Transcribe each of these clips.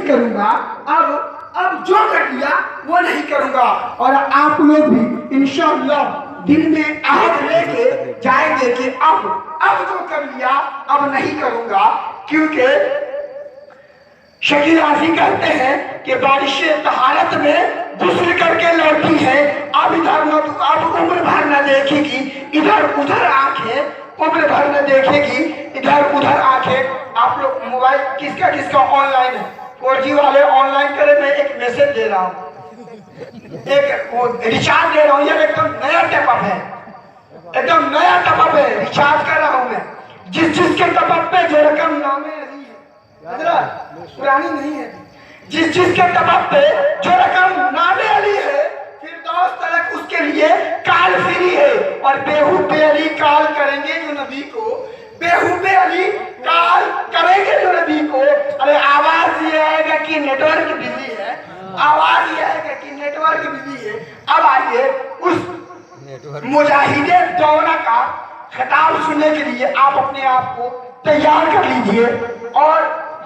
नहीं करूंगा, अब जो कर लिया वो नहीं करूंगा। और आप लोग भी इंशाअल्लाह दिल में आहद लेके जाएंगे कि अब जो कर लिया अब नहीं करूंगा। क्योंकि शकील आजी कहते हैं कि बारिशें तहारत में गुस्ल करके लौटी है, अब इधर न अब उम्र भर न देखेगी, इधर उधर आंखें उम्र भर न देखेगी, इधर उधर आंखें। आप लोग मोबाइल किसका ऑनलाइन है? 4G वाले ऑनलाइन करे। मैं एक मैसेज दे रहा हूँ, एक रिचार्ज दे रहा हूँ, ये एकदम नया टपअप है, एकदम नया टपअप है, रिचार्ज कर रहा हूँ मैं। जिसके टपअप पे जो रकम नामे अली है, पुरानी नहीं है, जिसके टपअप पे जो रकम नामे अली है, फिर दोस्त तलक उसके लिए काल फ्री है। और बेहूबे अली काल करेंगे जो नबी को, बेहूबे अली काल करेंगे जो नबी को। अरे आवाज ये आएगा कि नेटवर्क बिजी है, आवाज ये आएगा कि नेटवर्क बिजी है। अब आइए उस मुजाहिदे दौरा का खिताब सुनने के लिए आप अपने आप को तैयार कर लीजिए। और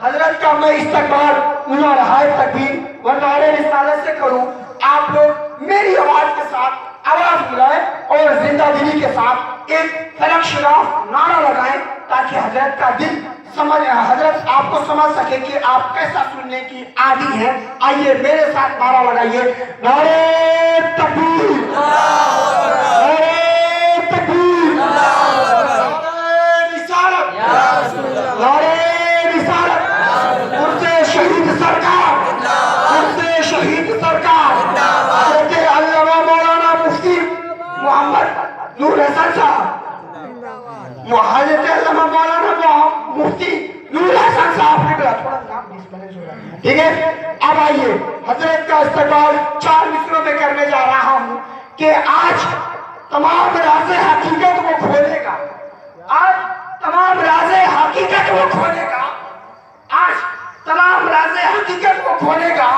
हजरत का मैं इस्तकबाल नारे तकबीर व नारे रिसालत से करूं। आप लोग मेरी आवाज के साथ आवाज मिलाएं और जिंदादिली के साथ एक फलक शराफ नारा लगाएं, ताकि हजरत का दिल हजरत आपको समझ सके कि आप कैसा सुनने की आदी है। आइए मेरे साथ नारा लगाइए, नारे तकबीर, नारे तकबीर, नारे रिसालत, नारे रिसालत, उर्से शहीद सरकार, उर्से शहीद सरकार, हजरत अल्लामा मौलाना मुफ्ती मोहम्मद नूर हसन साहब, हजरत अल्लामा मौलाना मुफ्ती नूर हसन साहब ने थोड़ा नाम डिस्प्लेस हो रहा है, ठीक है। अब आइए हजरत का इस्तकबाल 4 मिसरों में करने जा रहा हूं कि आज तमाम राज़े हकीकत को खोलेगा, आज तमाम राज़े हकीकत को खोलेगा, आज तमाम राज़े हकीकत को खोलेगा,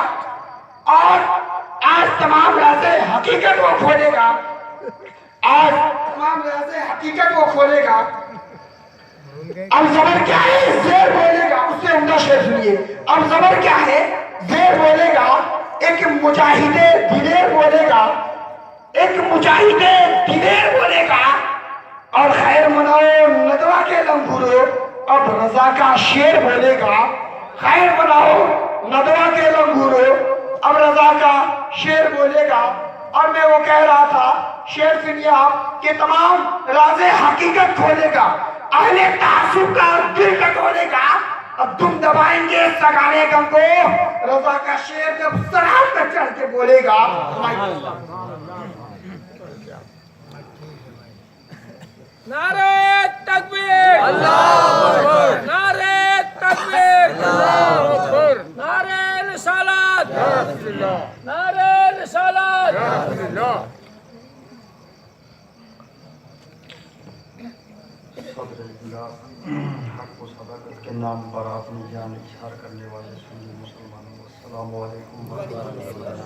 और आज तमाम राज़े हकीकत को खोलेगा, आज तमाम राज़े हकीकत को खोलेगा। अब जबर क्या है? ज़ेर बोलेगा, उससे उम्दा शेर सुनिए। अब जबर क्या है? ज़ेर बोलेगा, एक मुजाहिदे दिलेर बोलेगा, एक मुजाहिदे दिलेर बोलेगा, और खैर मनाओ नदवा के लंगूरो अब रजा का शेर बोलेगा। खैर मनाओ नदवा के लंगूरो अब रजा का शेर बोलेगा। और मैं वो कह रहा था, शेर सुनिए आप, कि तमाम राज़े हकीकत खोलेगा, अहले तासुब का दिल टटोलेगा। अब तुम दबाएंगे सगाने गम को, रजा का शेर जब सराब पर चढ़ के बोलेगा। नारे तकबीर, अल्लाहू अकबर, नारे तकबीर, अल्लाहू अकबर, नारे रिसालत, या रसूलल्लाह, नारे रिसालत, या रसूलल्लाह। हक व सदाकत के नाम पर अपनी जान इशार करने वाले सुन्नी मुसलमानों को अस्सलामु अलैकुम व रहमतुल्लाह।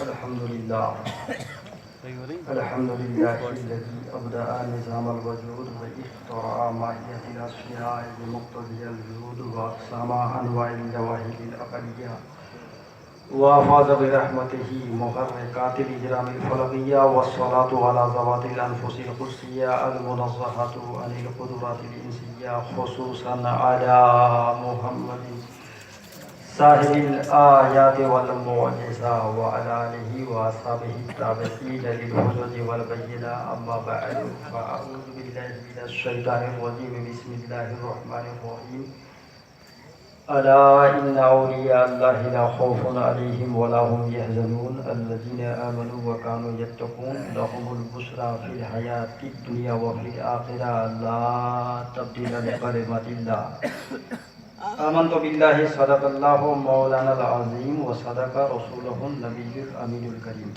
अल्हम्दुलिल्लाह अल्हम्दुलिल्लाहिल्लज़ी अबदा निज़ामल वजूद व इख्तरा माहियतिल अश्या बिमुक्तदिल वजूद व अक़सामा अनवाइल जवाहिरिल अक़लिया वाफ़ाज़ बिरहमतिही मुहर्रिकातिल इजरामिल फलकिया वस्सलातु अला ज़वातिल अनफुसिल कुर्सिया अल मुनज़्ज़हतु अनिल क़ुदरातिल इंसिया खुसूसन अला मुहम्मदिन साहिबिल आयाति वल मुअजिज़ा व अला आलिहि व अस्हाबिही ताबिईन लिल हुज्जति वल बय्यिना अम्मा बअद फ़अऊज़ु बिल्लाहि मिनश शैतानिर रजीम बिस्मिल्लाहिर रहमानिर रहीम। अला इन्ना औलिया अल्लाहि ला खौफुन अलैहिम व ला हुम यहज़नून अल्लज़ीना आमनू व कानू यत्तक़ून लहुमुल बुश्रा फ़िल हयातिद दुनिया व फ़िल आखिरह ला तब्दीला लिकलिमातिल्लाह। आमन्तु बिल्लाहि सदक़ल्लाहु मौलानाल अज़ीम व सदक़ा रसूलुहुन नबियुल अमीनुल करीम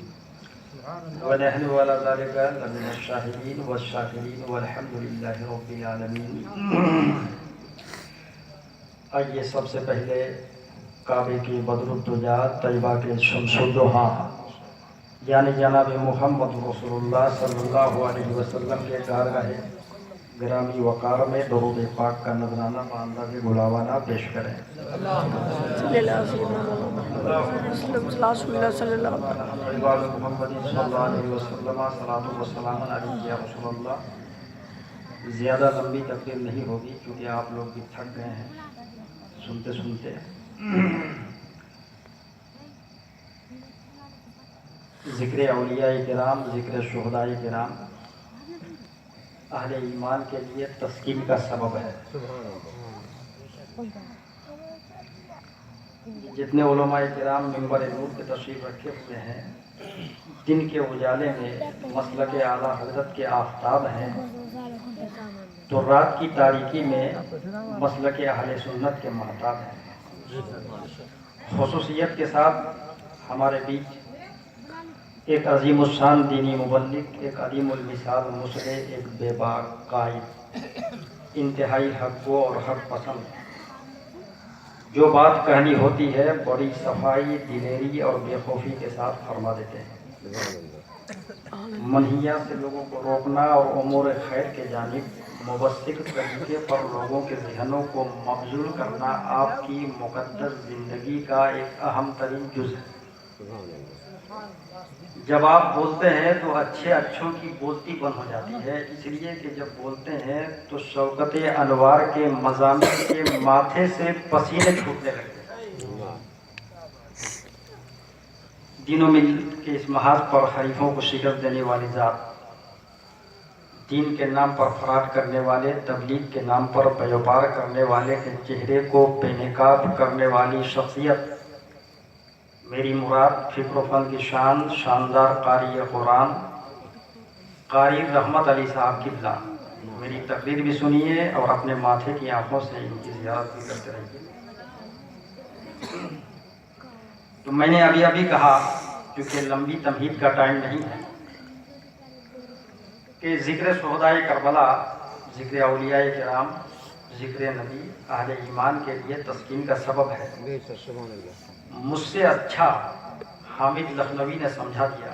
व नहनु अला ज़ालिका लमिनश शाहिदीन वश शाकिरीन वल्हम्दुलिल्लाहि रब्बिल आलमीन। आइए सबसे पहले काबे की बदरुद्दुजा तैयबा के शम्सुद्दोहा यानी जनाब मोहम्मद रसूलुल्लाह सल्लल्लाहु अलैहि वसल्लम के कारगाह ग्रामी वकार में दरूद पाक का नजराना बांदा के गुलावाना पेश करें। ज़्यादा लंबी तकरीर नहीं होगी क्योंकि आप लोग भी थक गए हैं सुनते सुनते। ज़िक्र औलिया किराम, ज़िक्र शुहदाए किराम अहले ईमान के लिए तस्कीन का सबब है। जितने उलमाए किराम मिंबर नूर के तशरीफ़ रखे हुए हैं, दिन के उजाले में मसलक आला हज़रत के आफ्ताब हैं, तो रात की तारीकी में मसलक अहले सुन्नत के महताब हैं। ख़ुसूसियत के साथ हमारे बीच एक अज़ीमुश्शान दीनी मुबल्लिग, एक अदीमुल मिसाल मुसले, एक बेबाक कायद, इंतहाई हक़ गो और हक़ पसंद, जो बात कहनी होती है बड़ी सफाई, दिलेरी और बेखौफी के साथ फरमा देते हैं। मनहिया से लोगों को रोकना और उमूर खैर के जानिब मुबस्सिर तरीके पर लोगों के ज़हनों को मबजूल करना आपकी मुक़द्दस ज़िंदगी का एक अहम तरीन जुज़ है। जब आप बोलते हैं तो अच्छों की बोलती बंद हो जाती है, इसलिए कि जब बोलते हैं तो शौकत अनवार के मज़ामिन के माथे से पसीने छूटने लगते हैं। दिनों में के इस महाज पर हरीफों को शिकस्त देने वाली ज़ात, दीन के नाम पर फराड करने वाले, तबलीग के नाम पर व्यापार करने वाले के चेहरे को बेनकाब करने वाली शख्सियत, मेरी मुराद फ़िक्र की शान, शानदार कारी कुरान, कारी रहमत अली साहब किबला, मेरी तकरीर भी सुनिए और अपने माथे की आंखों से इनकी ज़ियारत भी करते रहिए। तो मैंने अभी कहा, क्योंकि लंबी तमहीद का टाइम नहीं है, कि ज़िक्र शुहदाए करबला, ज़िक्र औलियाए किराम, ज़िक्र नबी अहले ईमान के लिए तस्कीन का सबब है। मुझसे अच्छा हामिद लखनवी ने समझा दिया।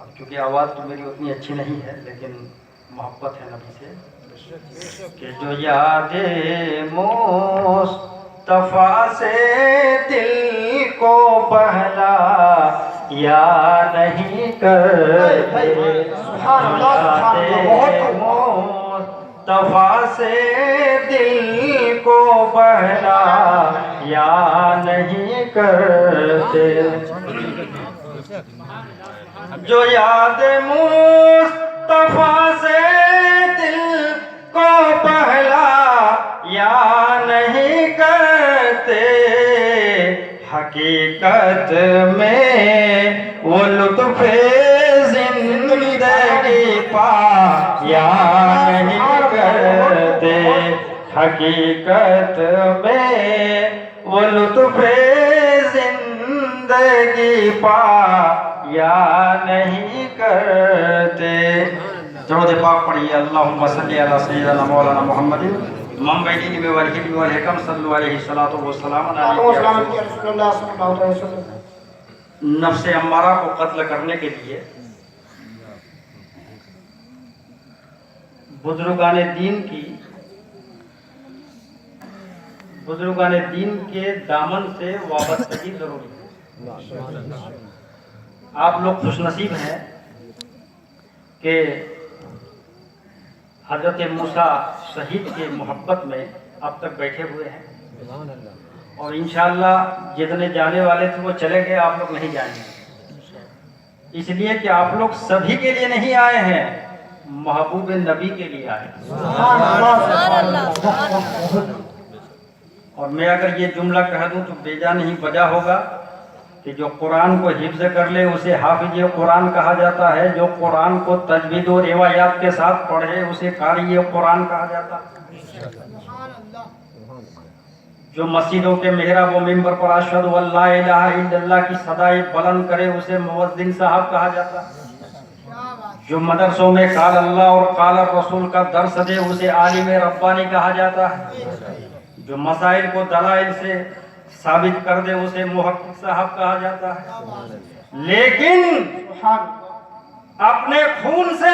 अब चूँकि आवाज़ तो मेरी उतनी अच्छी नहीं है, लेकिन मोहब्बत है नबी से, कि जो यादे मुस्तफ़ा से दिल को बहला या नहीं करते, मुस्तफ़ा से दिल को बहला या नहीं करते, जो याद मुस्तफ़ा से दिल को बहला या नहीं करते, हकीकत में वो लुत्फ़े ज़िंदगी पा या नहीं करते, हकीकत में वो लुत्फ़े ज़िंदगी पा या नहीं करते। दरूद पाक पढ़िए। अल्लाहुम्मा सल्ली अला सय्यिदना मौलाना मुहम्मदिन मम्बईनी में वलहिद वल हिकम सल्लल्लाहु अलैहि सलातो व सलाम नफ्स अम्मारा को कत्ल करने के लिए बुजुर्गान दीन के दामन से वाबस्तगी जरूरी है। आप लोग खुशनसीब हैं कि हजरत मूसा शहीद के मोहब्बत में अब तक बैठे हुए हैं, और इंशाअल्लाह जितने जाने वाले थे वो चले गए, आप लोग नहीं जाएंगे, इसलिए कि आप लोग सभी के लिए नहीं आए हैं, महबूब नबी के लिए आए। और मैं अगर ये जुमला कह दूं तो बेजा नहीं बजा होगा कि जो कुरान को हिफ्ज कर ले उसे हाफिज कुरान कहा जाता है, जो कुरान को तजवीद और रिवायात के साथ पढ़े उसे कारी कुरान कहा जाता है, जो मस्जिदों के मेहराब व मिंबर पर अशहदु अल्ला इलाहा इल्लल्लाह की सदाए बुलंद करे उसे मुअज्जिन साहब कहा जाता है, जो मदरसों में काल अल्लाह और काल रसूल का दर्स दे उसे आलिम रब्बानी कहा जाता है, जो मसाइल को दलाइल से साबित कर दे उसे मुहक्किक साहब कहा जाता है। लेकिन अपने खून से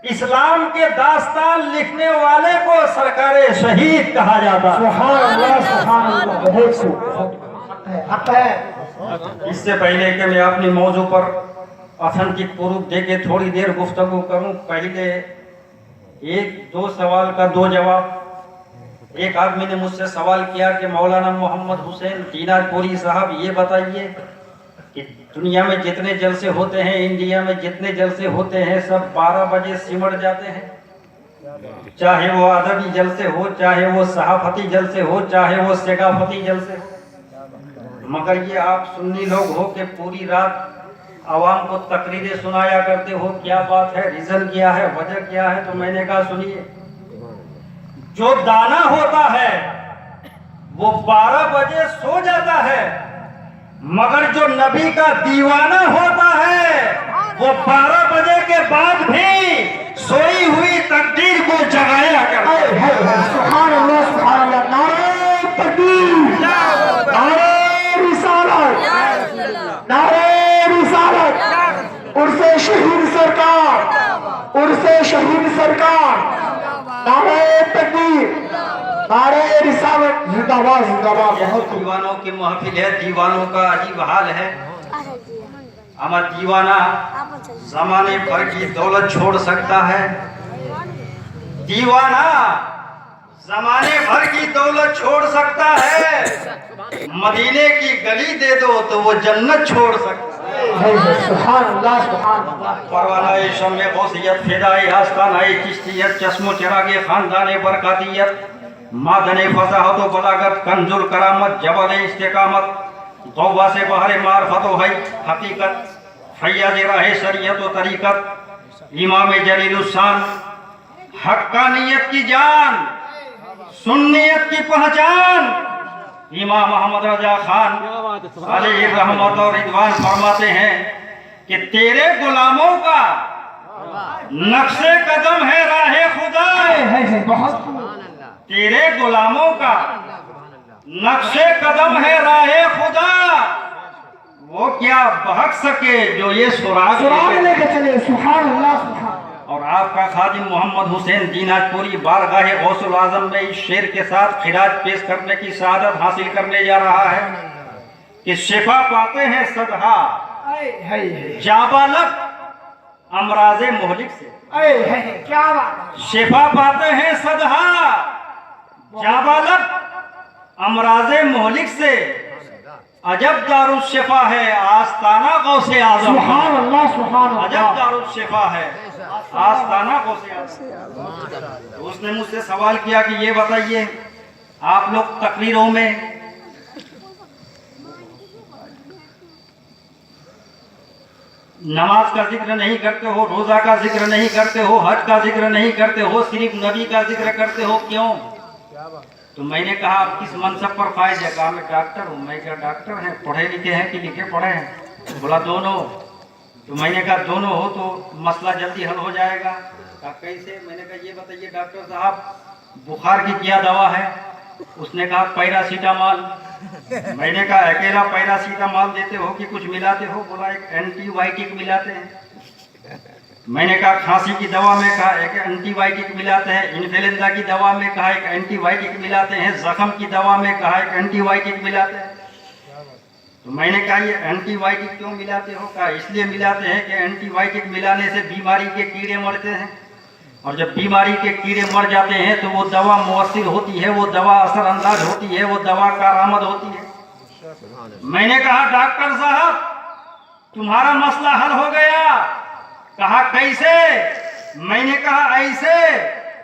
इस्लाम के दास्तान लिखने वाले को सरकारे शहीद कहा जाता है। सुभान अल्लाह, सुभान अल्लाह, बहुत खूब हक है। इससे पहले कि मैं अपनी मौजू पर ऑथेंटिक प्रूफ दे के थोड़ी देर गुफ्तगू करूं, पहले एक दो सवाल का दो जवाब। एक आदमी ने मुझसे सवाल किया कि मौलाना मोहम्मद हुसैन दीनारपुरी साहब, ये बताइए कि दुनिया में जितने जलसे होते हैं, इंडिया में जितने जलसे होते हैं, सब 12 बजे सिमट जाते हैं, चाहे वो अदबी जलसे हो, चाहे वो सहाफती जलसे हो, चाहे वो सेगाफती जलसे हो। मगर ये आप सुन्नी लोग हो कि पूरी रात आवाम को तकरीरें सुनाया करते हो, क्या बात है, रीजन क्या है, वजह क्या है? तो मैंने कहा सुनिए, जो दाना होता है वो 12 बजे सो जाता है, मगर जो नबी का दीवाना होता है वो 12 बजे के बाद भी सोई हुई तकदीर को जगाया करता है। सुभान अल्लाह, सुभान अल्लाह, नारे तकबीर, नारे रिसालत, नारे रिसालत, उर्से शहीद सरकार, उर्से शहीद सरकार, नारे तकबीर, नारे रिसालत, जिंदाबाद जिंदाबाद। बहुत दीवानों की महफिल है, दीवानों का अजीब हाल है। हमारा दीवाना जमाने भर की दौलत छोड़ सकता है, दीवाना जमाने भर की दौलत छोड़ सकता है, मदीने की गली दे दो तो वो जन्नत छोड़ सकता है। सुभान अल्लाह, सुभान अल्लाह। परवाना शम्मे गौसियत, फिदाई आस्ताना चिश्तियत, चश्मो चिरागे खानदान बरकातियत, मादने फसाहत व बलागत, कंजुल करामत, जबल इस्तिकामत, तौबा से बहरे मारफत व हकीकत, फैयाज राह शरीयत व तरीकत, इमाम जलीलुस्सान, हक्कानियत की जान, सुन्नियत की पहचान, इमाम मोहम्मद रजा खान अलैहि रहमत और रिदवान फरमाते हैं कि तेरे गुलामों का नक्शे कदम है राहे खुदा, बहुत तेरे गुलामों का नक्शे कदम है राहे खुदा, वो क्या बहक सके जो ये सुराग लेके चले। सुभान अल्लाह, सुभान। और आपका खादिम मोहम्मद हुसैन दीनाजपुरी बारगाह गौसुल आजम में इस शेर के साथ खिराज पेश करने की सआदत हासिल करने जा रहा है कि शिफा पाते हैं सदहा जाबालक अमराजे मोहलिक से, क्या बात, शिफा पाते हैं सदहा जाबालक अमराजे मोहलिक से, अजब दारुस शिफा है आस्ताना गौसे आजम। सुभान अल्लाह, सुभान अजब अल्लाह। दारुस शिफा है आस्ताना गौसे आजम। तो उसने मुझसे सवाल किया कि ये बताइए, आप लोग तकरीरों में नमाज का जिक्र नहीं करते हो, रोजा का जिक्र नहीं करते हो, हज का जिक्र नहीं करते हो, सिर्फ नबी का जिक्र करते हो, क्यों? तो मैंने कहा आप किस मनसब पर फायज है? कहा मैं डॉक्टर हूँ। मैं क्या डॉक्टर हैं, पढ़े लिखे हैं कि लिखे पढ़े हैं? बोला दोनों। तो मैंने कहा दोनों हो तो मसला जल्दी हल हो जाएगा। कहा कैसे? मैंने कहा ये बताइए डॉक्टर साहब, बुखार की क्या दवा है? उसने कहा पैरासीटामॉल। मैंने कहा अकेला पैरासीटामॉल देते हो कि कुछ मिलाते हो? बोला एक एंटीबायोटिक मिलाते हैं। मैंने कहा खांसी की दवा में कहा एक एंटीबायोटिक मिलाते हैं, इन्फ्लुएंजा की दवा में कहा एक एंटीबायोटिक मिलाते हैं, जख्म की दवा में कहा एक एंटीबायोटिक मिलाते हैं। तो मैंने कहा ये एंटीबायोटिक क्यों मिलाते हो? कहा इसलिए मिलाते हैं कि एंटीबायोटिक मिलाने से बीमारी के कीड़े मरते हैं, और जब बीमारी के कीड़े मर जाते हैं तो वो दवा मुअस्सिर होती है, वो दवा असरअंदाज होती है, वो दवा कारआमद होती है। मैंने कहा डॉक्टर साहब तुम्हारा मसला हल हो गया। कहा कैसे? मैंने कहा ऐसे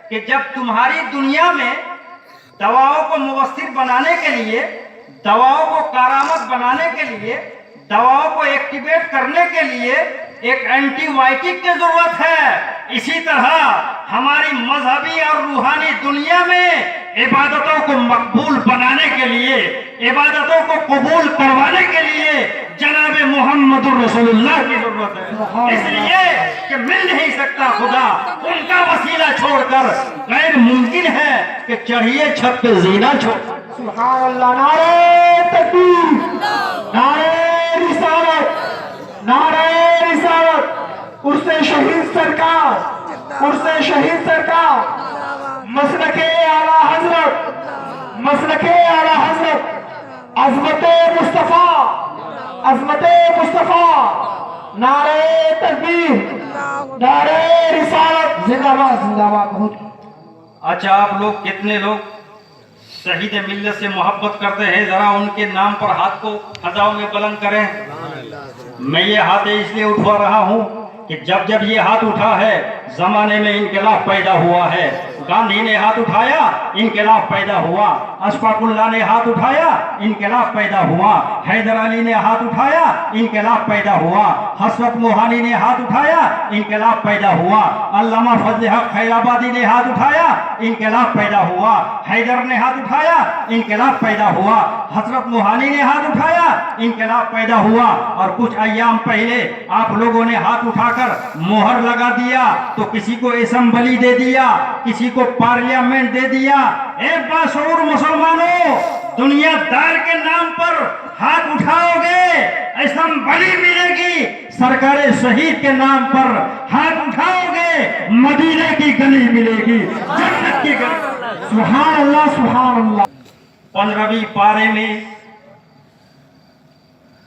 कि जब तुम्हारी दुनिया में दवाओं को मुअस्सिर बनाने के लिए, दवाओं को कारआमद बनाने के लिए, दवाओं को एक्टिवेट करने के लिए एक एंटीबायोटिक की जरूरत है, इसी तरह हमारी मजहबी और रूहानी दुनिया में इबादतों को मकबूल बनाने के लिए, इबादतों को कबूल करवाने के लिए जनाब मोहम्मद रसूलुल्लाह की जरूरत है। इसलिए कि मिल नहीं सकता खुदा, उनका वसीला छोड़कर गैर मुमकिन है कि चढ़िए छत पे जीना छोड़। सुभान अल्लाह, नारे तकबीर, नारे रिसालत, नारे रिसालत, उससे शहीद सरकार, उर्से शहीद सरकार, मसलके आला हजरत, मसलके आला हजरत, अजमते मुस्तफा, अजमते मुस्तफा, नारे तकबीर, नारे रिसालत, जिंदाबाद जिंदाबाद। बहुत अच्छा, आप लोग कितने लोग शहीद मिल्लत से मोहब्बत करते हैं? जरा उनके नाम पर हाथ को फजाओं में बुलंद करें। मैं ये हाथ इसलिए उठवा रहा हूँ कि जब जब ये हाथ उठा है जमाने में इनकलाब पैदा हुआ है। गांधी ने हाथ उठाया, इनकलाब पैदा हुआ। अशफाकुल्लाह ने हाथ उठाया, इनकलाब पैदा हुआ। हैदर अली ने हाथ उठाया, इनकलाब पैदा हुआ। हसरत मोहानी ने हाथ उठाया, इनकलाब पैदा हुआ। अल्लामा फजल हक खैराबादी ने हाथ उठाया, इनकलाब पैदा हुआ। हैदर ने हाथ उठाया, इनकलाब पैदा हुआ। हजरत मोहानी ने हाथ उठाया, इनकलाब पैदा हुआ। और कुछ अय्याम पहले आप लोगों ने हाथ उठाकर मोहर लगा दिया, तो किसी को असेंबली दे दिया, किसी को पार्लियामेंट दे दिया। एक बाशऊर मुसलमानों, दुनियादार के नाम पर हाथ उठाओगे असेंबली मिलेगी, सरकार शहीद के नाम पर हाथ उठाओगे मदीने की गली मिलेगी, जन्नत की गली। सुभान अल्लाह सुभान अल्लाह। 15वीं पारे में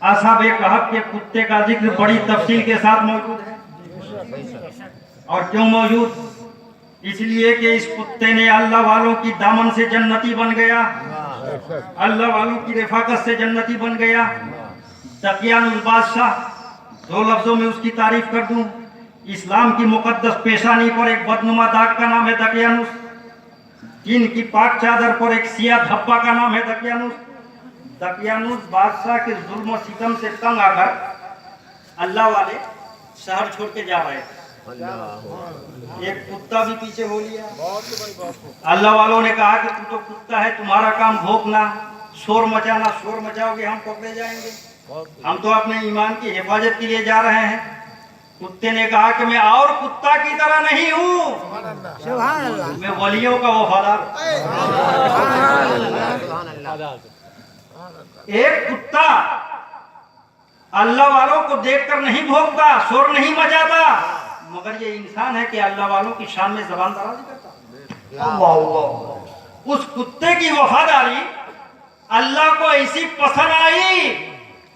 असहाबे कहफ के कुत्ते का जिक्र बड़ी तफसील के साथ मौजूद है। और क्यों मौजूद? इसलिए कि इस कुत्ते ने अल्लाह वालों की दामन से जन्नती बन गया, अल्लाह वालों की रफाकत से जन्नती बन गया। दकियानुस बादशाह, 2 लफ्जों में उसकी तारीफ कर दूं, इस्लाम की मुकद्दस पेशानी पर एक बदनुमा दाग का नाम है दकियानुस। चीन की पाक चादर पर एक सिया धब्बा का नाम है दकियानुस। दकियानुस बादशाह के जुल्म सितम से तंग आकर अल्लाह वाले शहर छोड़ के जा रहे थे। एक कुत्ता भी पीछे हो लिया। अल्लाह वालों ने कहा कि तू तो कुत्ता है, तुम्हारा काम भौंकना, शोर मचाना, शोर मचाओगे हम पकड़े जाएंगे, हम तो अपने ईमान की हिफाजत के लिए जा रहे हैं। कुत्ते ने कहा कि मैं और कुत्ता की तरह नहीं हूँ, मैं वलियों का वफादार। एक कुत्ता अल्लाह वालों को देखकर नहीं भौंकता, शोर नहीं मचाता, मगर ये इंसान है कि अल्लाह वालों की शान में ज़बान दराज़ी करता। उस कुत्ते की वफादारी अल्लाह को ऐसी पसंद आई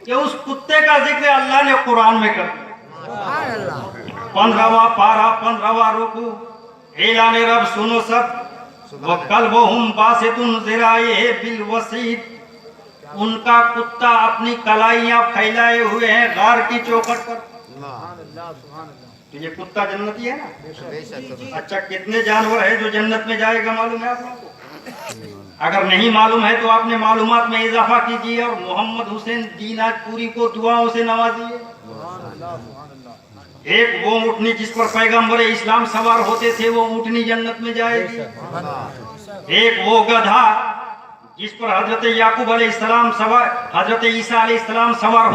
कि उस कुत्ते का जिक्र अल्लाह ने कुरान में कर दिया। 15वां पारा 15वां रुकू, ऐलान रब सुनो सब, वक़ल्बुहुम बासितुन ज़िराइहि बिल वसीद। उनका कुत्ता अपनी कलाइयां फैलाए हुए हैं गार की चौखट पर। तो ये कुत्ता जन्नती है ना। अच्छा, कितने जानवर है जो जन्नत में जाएगा मालूम है आप लोगों को? अगर नहीं मालूम है तो आपने मालूमात में इजाफा कीजिए और मोहम्मद हुसैन दीनाजपुरी को दुआओं से नवाजिए। एक वो ऊँटनी जिस पर पैगंबर इस्लाम सवार होते थे, वो ऊँटनी जन्नत में जाएगी। एक वो गधा जिस पर हजरत याकूब अलैहिस्सलाम सवार, हजरत ईसा अलैहिस्सलाम सवार